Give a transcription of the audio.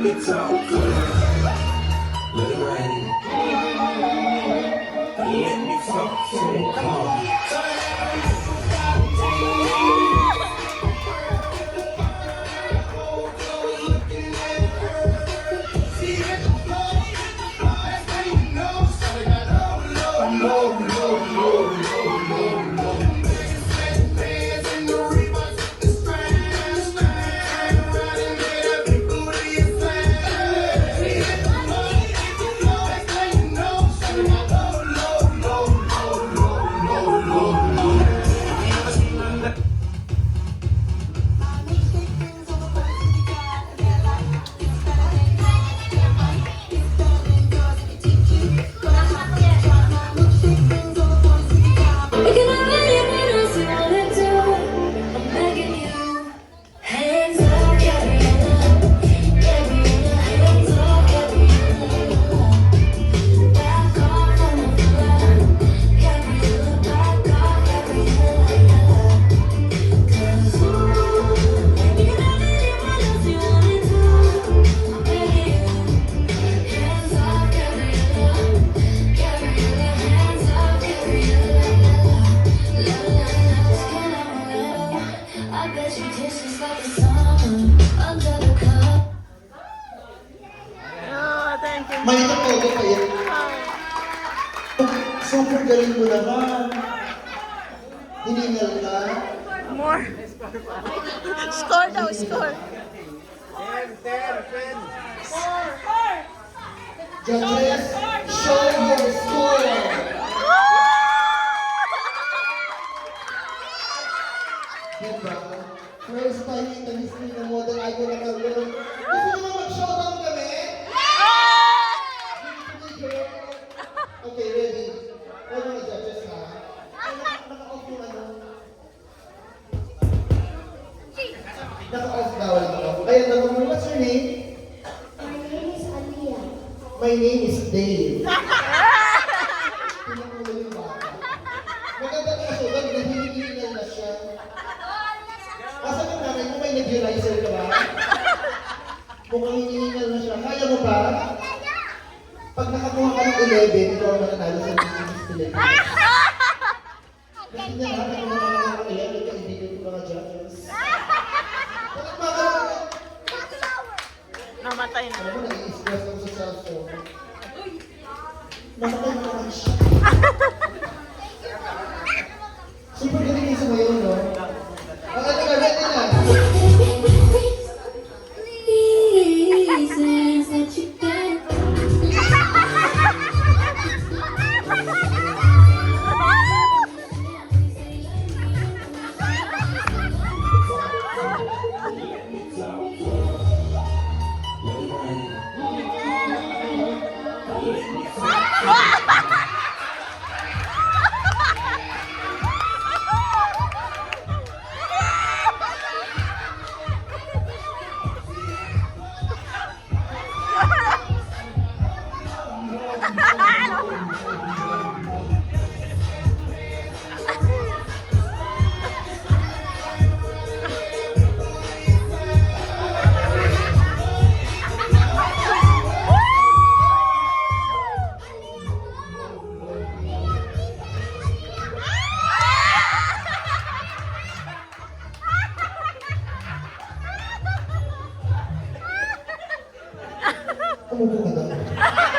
It's all good. Let it rain. Let me talk to you. Come on. May todo kayo. Super galing mo naman. Hiningal ka. More. Score daw, score. Judges, show your score. Diba? First time in the history ng model icon na mag-world. Gusto nyo mag-showdown kami? Okay, ready? All mga judges ha? Ay, naka-off yung ano? Naka-off bawal naka-off. Ayan, naka-off. What's your name? My name is Aliyah. My name is Dave. Pinakulo yung bata. Maganda na siya, dahil nahihilingan na siya. Asa ka namin mo, may nebulizer ka ba? Mukhang hinihingal na siya. Kaya mo ba? Pag nakakuha ka ng 11, ikaw ang mananalo sa Miss Philippines. Kasi niya natin ang mga kaya, may kaibigan ko mga judges. Bakit makakalaman? Namatay na. Alam mo, nai-stress ako sa cellphone. Namatay na naman siya. Super galing yung sumayaw, no? Ang ano ka, ready na? Reasons that you got. Umupo ka daw.